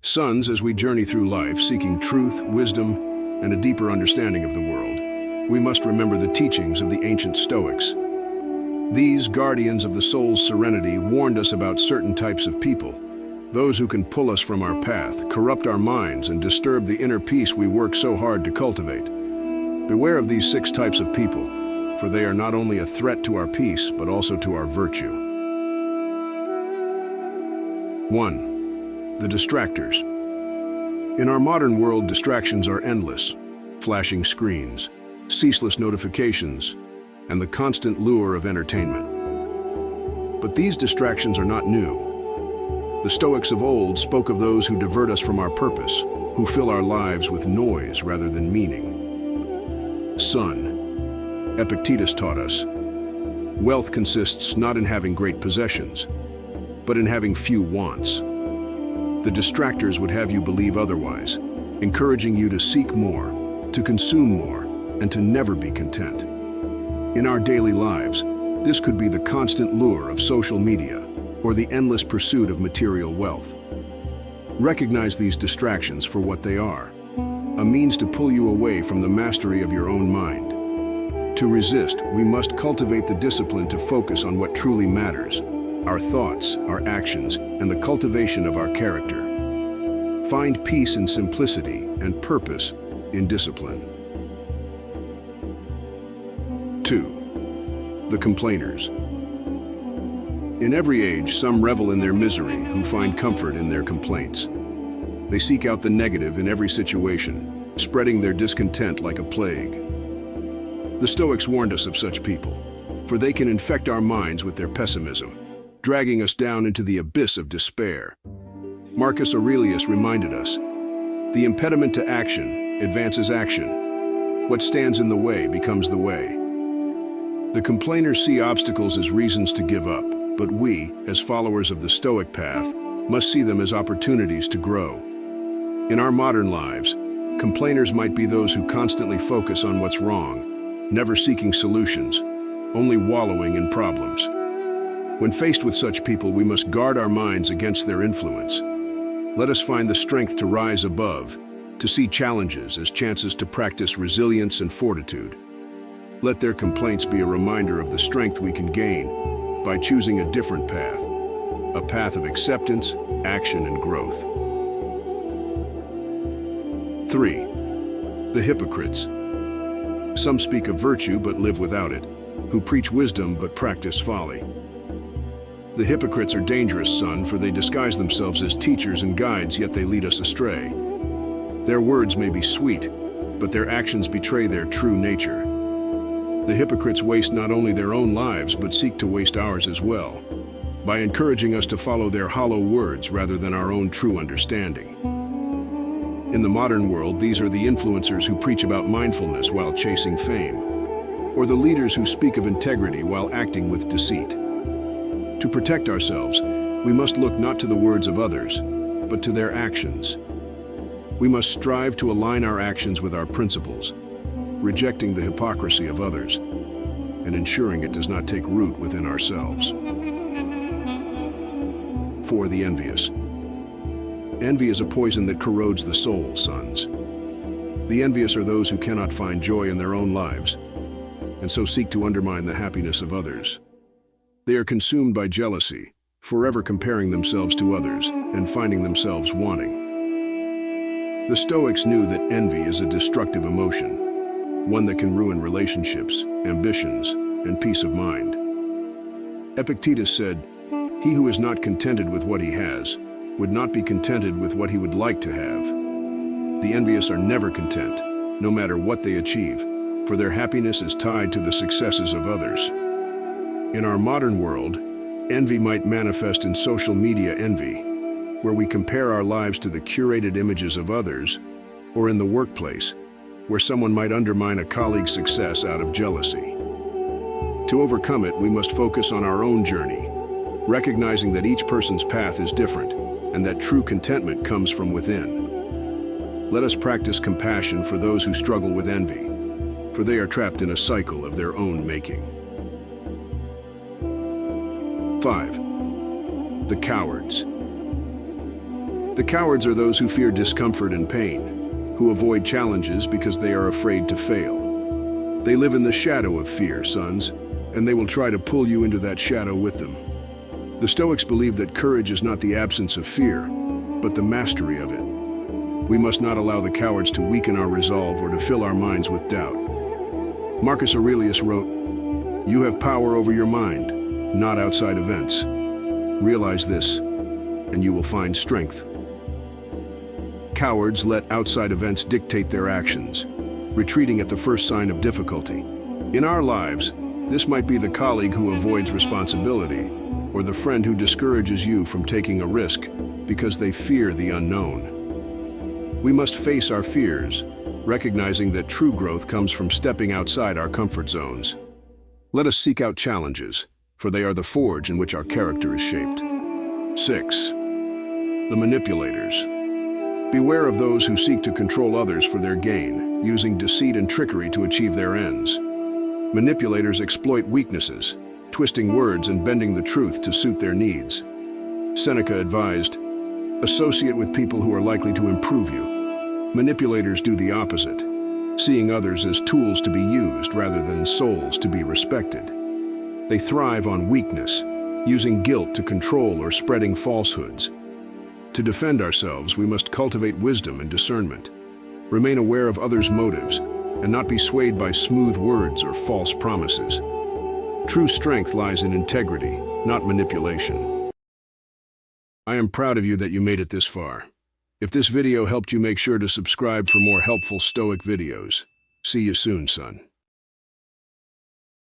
Sons, as we journey through life seeking truth, wisdom, and a deeper understanding of the world, we must remember the teachings of the ancient Stoics. These guardians of the soul's serenity warned us about certain types of people, those who can pull us from our path, corrupt our minds, and disturb the inner peace we work so hard to cultivate. Beware of these 6 types of people, for they are not only a threat to our peace, but also to our virtue. 1. The distractors. In our modern world, distractions are endless. Flashing screens, ceaseless notifications, and the constant lure of entertainment. But these distractions are not new. The Stoics of old spoke of those who divert us from our purpose, who fill our lives with noise rather than meaning. Son, Epictetus taught us, wealth consists not in having great possessions, but in having few wants. The distractors would have you believe otherwise, encouraging you to seek more, to consume more, and to never be content. In our daily lives, this could be the constant lure of social media or the endless pursuit of material wealth. Recognize these distractions for what they are, a means to pull you away from the mastery of your own mind. To resist, we must cultivate the discipline to focus on what truly matters, our thoughts, our actions, and the cultivation of our character. Find peace in simplicity and purpose in discipline. 2. The complainers. In every age, some revel in their misery who find comfort in their complaints. They seek out the negative in every situation, spreading their discontent like a plague. The Stoics warned us of such people, for they can infect our minds with their pessimism, dragging us down into the abyss of despair. Marcus Aurelius reminded us, the impediment to action advances action. What stands in the way becomes the way. The complainers see obstacles as reasons to give up, but we, as followers of the Stoic path, must see them as opportunities to grow. In our modern lives, complainers might be those who constantly focus on what's wrong, never seeking solutions, only wallowing in problems. When faced with such people, we must guard our minds against their influence. Let us find the strength to rise above, to see challenges as chances to practice resilience and fortitude. Let their complaints be a reminder of the strength we can gain by choosing a different path, a path of acceptance, action, and growth. 3. The hypocrites. Some speak of virtue but live without it, who preach wisdom but practice folly. The hypocrites are dangerous, son, for they disguise themselves as teachers and guides, yet they lead us astray. Their words may be sweet, but their actions betray their true nature. The hypocrites waste not only their own lives, but seek to waste ours as well, by encouraging us to follow their hollow words rather than our own true understanding. In the modern world, these are the influencers who preach about mindfulness while chasing fame, or the leaders who speak of integrity while acting with deceit. To protect ourselves, we must look not to the words of others, but to their actions. We must strive to align our actions with our principles, rejecting the hypocrisy of others, and ensuring it does not take root within ourselves. 4. The envious. Envy is a poison that corrodes the soul, sons. The envious are those who cannot find joy in their own lives, and so seek to undermine the happiness of others. They are consumed by jealousy, forever comparing themselves to others and finding themselves wanting. The Stoics knew that envy is a destructive emotion, one that can ruin relationships, ambitions, and peace of mind. Epictetus said, "He who is not contented with what he has would not be contented with what he would like to have." The envious are never content, no matter what they achieve, for their happiness is tied to the successes of others. In our modern world, envy might manifest in social media envy, where we compare our lives to the curated images of others, or in the workplace, where someone might undermine a colleague's success out of jealousy. To overcome it, we must focus on our own journey, recognizing that each person's path is different, and that true contentment comes from within. Let us practice compassion for those who struggle with envy, for they are trapped in a cycle of their own making. 5. The cowards. The cowards are those who fear discomfort and pain, who avoid challenges because they are afraid to fail. They live in the shadow of fear, sons, and they will try to pull you into that shadow with them. The Stoics believe that courage is not the absence of fear, but the mastery of it. We must not allow the cowards to weaken our resolve or to fill our minds with doubt. Marcus Aurelius wrote, "You have power over your mind, not outside events. Realize this, and you will find strength." Cowards let outside events dictate their actions, retreating at the first sign of difficulty. In our lives, this might be the colleague who avoids responsibility, or the friend who discourages you from taking a risk because they fear the unknown. We must face our fears, recognizing that true growth comes from stepping outside our comfort zones. Let us seek out challenges, for they are the forge in which our character is shaped. 6. The manipulators. Beware of those who seek to control others for their gain, using deceit and trickery to achieve their ends. Manipulators exploit weaknesses, twisting words and bending the truth to suit their needs. Seneca advised, "Associate with people who are likely to improve you." Manipulators do the opposite, seeing others as tools to be used rather than souls to be respected. They thrive on weakness, using guilt to control or spreading falsehoods. To defend ourselves, we must cultivate wisdom and discernment, remain aware of others' motives, and not be swayed by smooth words or false promises. True strength lies in integrity, not manipulation. I am proud of you that you made it this far. If this video helped you, make sure to subscribe for more helpful Stoic videos. See you soon, son.